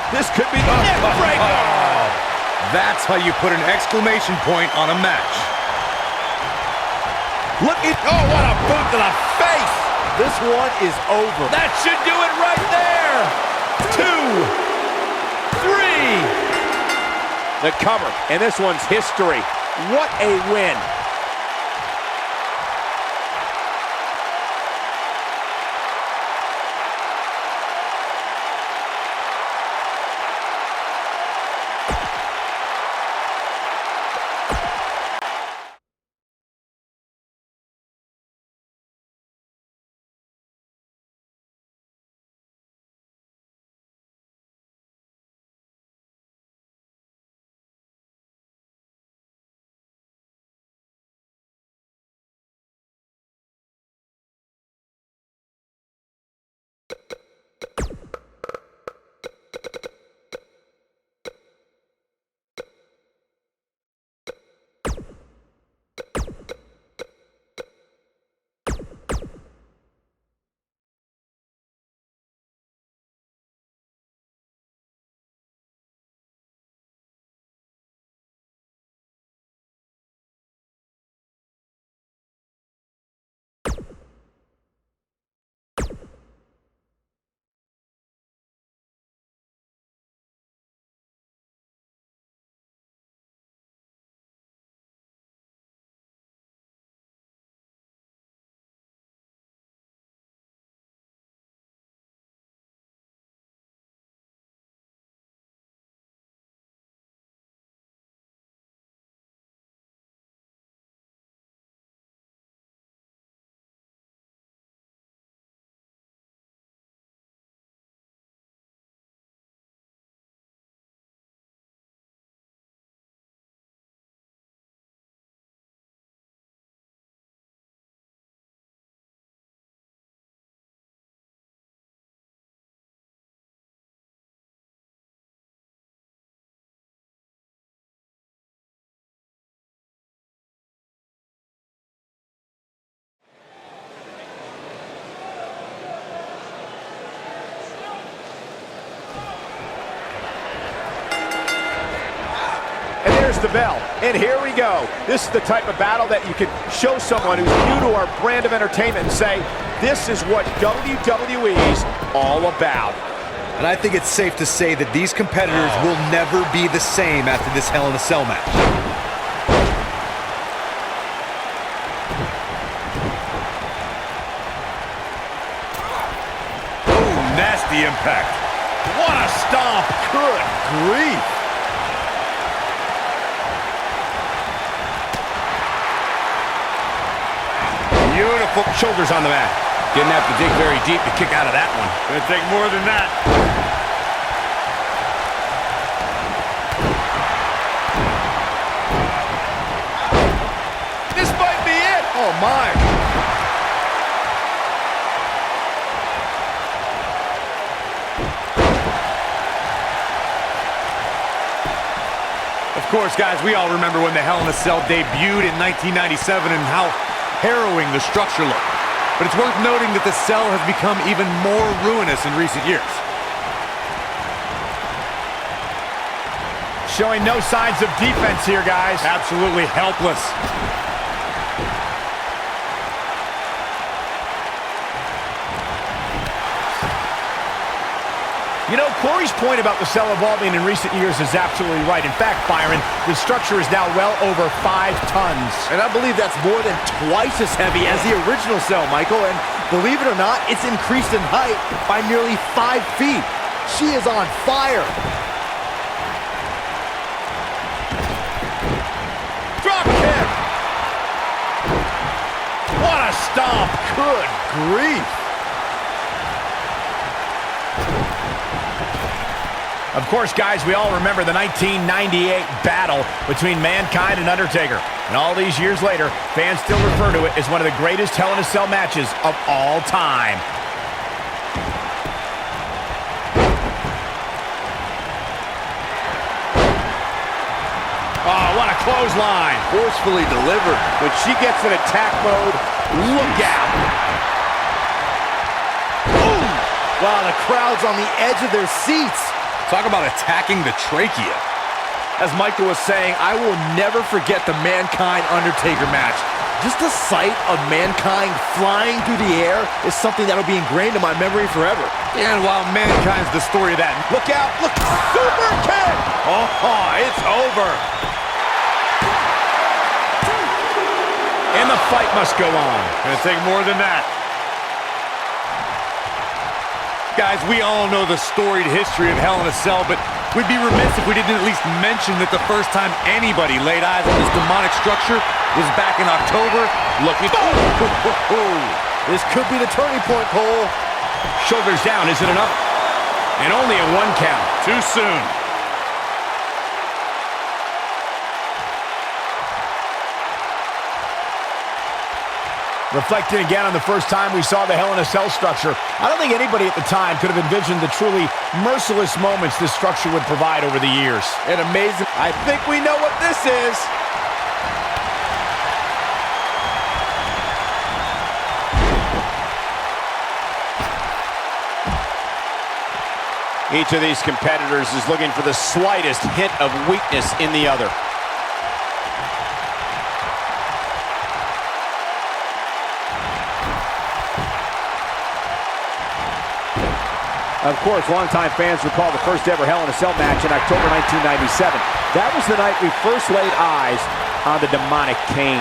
This could be the neck breaker. That's how you put an exclamation point on a match. Look at, oh, what a boot to the face. This one is over. That should do it right there. 2, 3. The cover, and this one's history. What a win. There's the bell, and here we go. This is the type of battle that you can show someone who's new to our brand of entertainment and say, this is what WWE's all about. And I think it's safe to say that these competitors will never be the same after this Hell in a Cell match. Oh, nasty impact. What a stomp. Good grief. Beautiful shoulders on the mat. Didn't have to dig very deep to kick out of that one. Gonna take more than that. This might be it. Oh, my. Of course, guys, we all remember when the Hell in a Cell debuted in 1997 and how harrowing the structure looked. But it's worth noting that the cell has become even more ruinous in recent years. Showing no signs of defense here, guys. Absolutely helpless. You know, Corey's point about the cell evolving in recent years is absolutely right. In fact, Byron, the structure is now well over 5 tons. And I believe that's more than twice as heavy as the original cell, Michael. And believe it or not, it's increased in height by nearly 5 feet. She is on fire. Drop kick. What a stomp. Good grief. Of course, guys, we all remember the 1998 battle between Mankind and Undertaker. And all these years later, fans still refer to it as one of the greatest Hell in a Cell matches of all time. Oh, what a clothesline. Forcefully delivered. When she gets in attack mode, look out. Boom! Wow, the crowd's on the edge of their seats. Talk about attacking the trachea. As Michael was saying, I will never forget the Mankind-Undertaker match. Just the sight of Mankind flying through the air is something that'll be ingrained in my memory forever. And while Mankind's the story of that, Look out, look, super kick! Oh, it's over. And the fight must go on. gonna take more than that. Guys, we all know the storied history of Hell in a Cell, but we'd be remiss if we didn't at least mention that the first time anybody laid eyes on this demonic structure was back in October. Looking... This could be the turning point, Cole. Shoulders down, is it enough? And only a 1 count. Too soon. Reflecting again on the first time we saw the Hell in a Cell structure, I don't think anybody at the time could have envisioned the truly merciless moments this structure would provide over the years. And amazing. I think we know what this is. Each of these competitors is looking for the slightest hint of weakness in the other. Of course, longtime fans recall the first ever Hell in a Cell match in October 1997. That was the night we first laid eyes on the demonic Kane.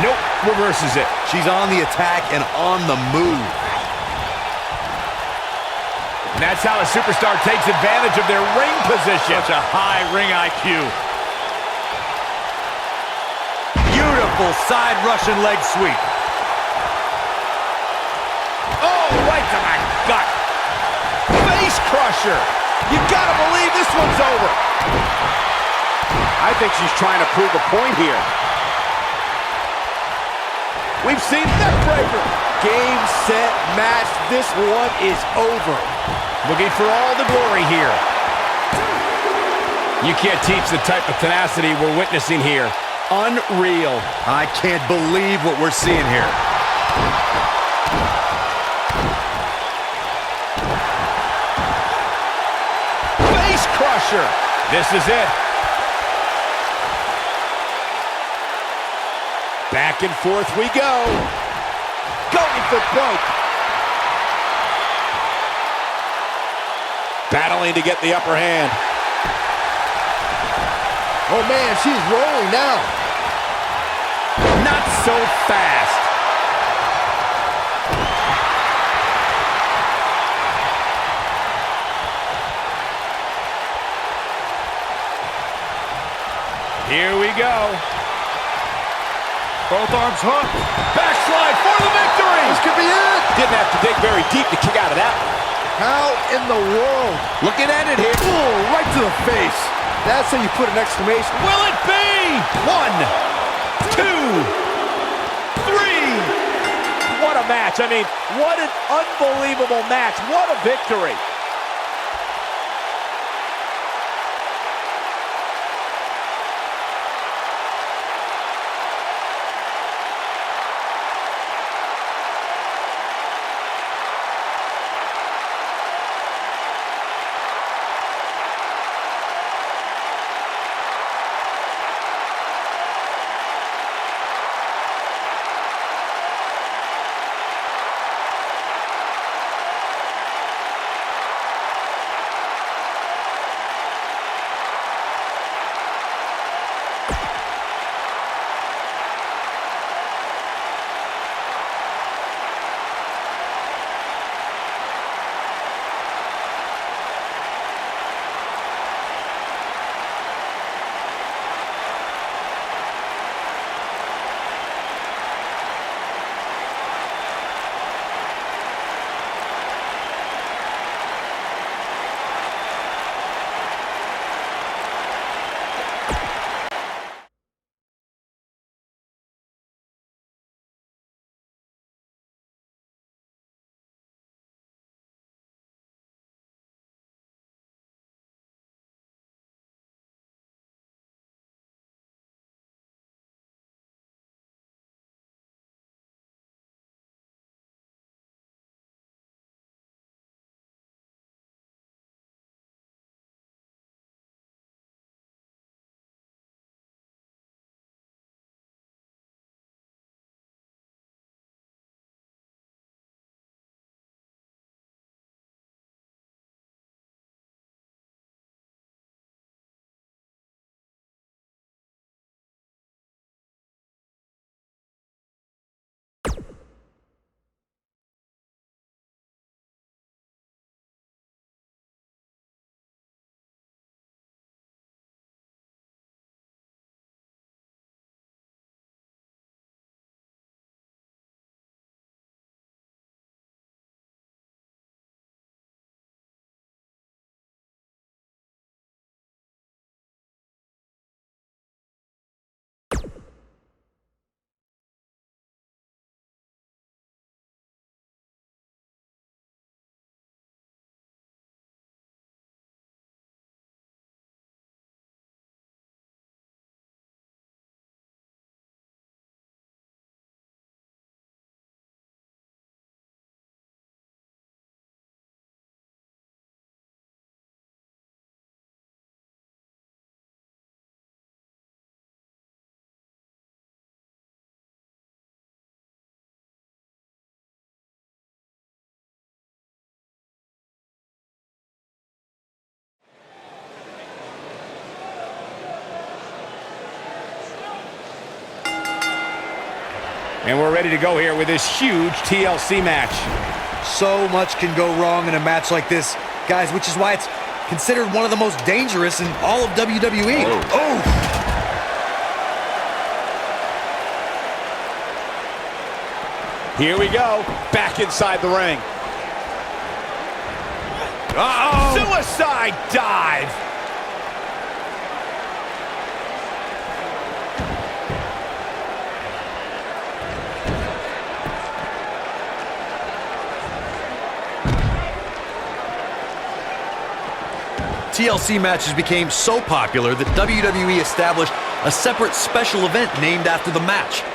Nope, reverses it. She's on the attack and on the move. And that's how a superstar takes advantage of their ring position. Such a high ring IQ. Beautiful side Russian leg sweep. Oh, right to my gut. Face crusher. You gotta believe this one's over. I think she's trying to prove a point here. We've seen neckbreaker. Game, set, match. This one is over. Looking for all the glory here. You can't teach the type of tenacity we're witnessing here. Unreal. I can't believe what we're seeing here. Face crusher. This is it. Back and forth we go. Going for broke. Battling to get the upper hand. Oh man, she's rolling now. Not so fast. Here we go. Both arms hooked. Backslide for the victory. This could be it. Didn't have to dig very deep to kick out of that one. How in the world? Looking at it here. Ooh, right to the face. That's how you put an exclamation. Will it be? 1, 2, 3. What a match. I mean, what an unbelievable match. What a victory. And we're ready to go here with this huge TLC match. So much can go wrong in a match like this, guys, which is why it's considered one of the most dangerous in all of WWE. Oh! Here we go, back inside the ring. Uh-oh! Suicide dive! TLC matches became so popular that WWE established a separate special event named after the match.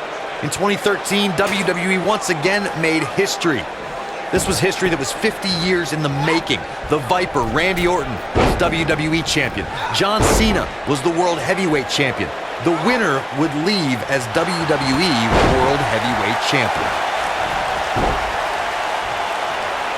In 2013, WWE once again made history. This was history that was 50 years in the making. The Viper, Randy Orton, was WWE Champion. John Cena was the World Heavyweight Champion. The winner would leave as WWE World Heavyweight Champion.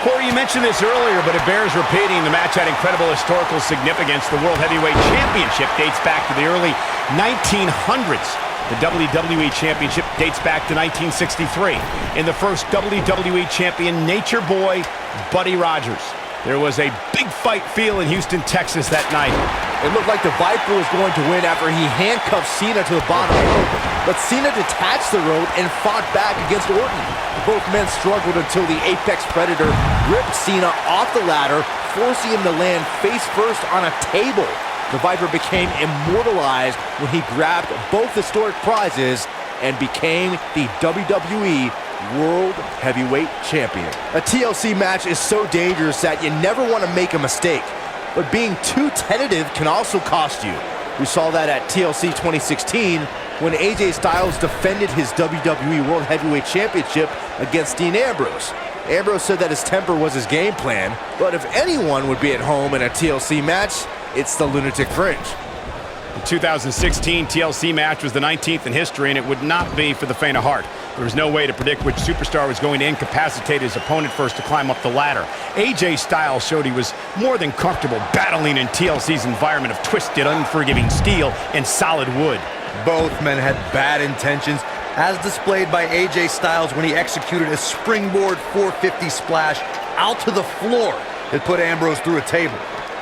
Corey, you mentioned this earlier, but it bears repeating. The match had incredible historical significance. The World Heavyweight Championship dates back to the early 1900s. The WWE Championship dates back to 1963. In the first WWE Champion, Nature Boy, Buddy Rogers. There was a big fight feel in Houston, Texas that night. It looked like the Viper was going to win after he handcuffed Cena to the bottom rope, but Cena detached the rope and fought back against Orton. Both men struggled until the Apex Predator ripped Cena off the ladder, forcing him to land face first on a table. The Viper became immortalized when he grabbed both historic prizes and became the WWE World Heavyweight Champion. A TLC match is so dangerous that you never want to make a mistake, but being too tentative can also cost you. We saw that at TLC 2016 when AJ Styles defended his WWE World Heavyweight Championship against Dean Ambrose. Ambrose said that his temper was his game plan, but if anyone would be at home in a TLC match, it's the Lunatic Fringe. The 2016 TLC match was the 19th in history, and it would not be for the faint of heart. There was no way to predict which superstar was going to incapacitate his opponent first to climb up the ladder. AJ Styles showed he was more than comfortable battling in TLC's environment of twisted, unforgiving steel and solid wood. Both men had bad intentions, as displayed by AJ Styles when he executed a springboard 450 splash out to the floor that put Ambrose through a table.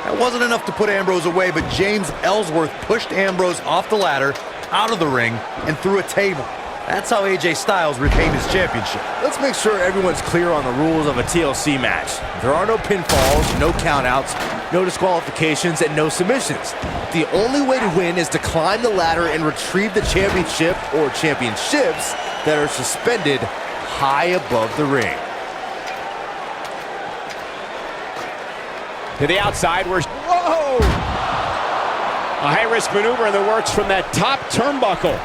That wasn't enough to put Ambrose away, but James Ellsworth pushed Ambrose off the ladder, out of the ring, and through a table. That's how AJ Styles retained his championship. Let's make sure everyone's clear on the rules of a TLC match. There are no pinfalls, no countouts, no disqualifications, and no submissions. The only way to win is to climb the ladder and retrieve the championship or championships that are suspended high above the ring. To the outside, where's... Whoa! A high-risk maneuver in the works from that top turnbuckle.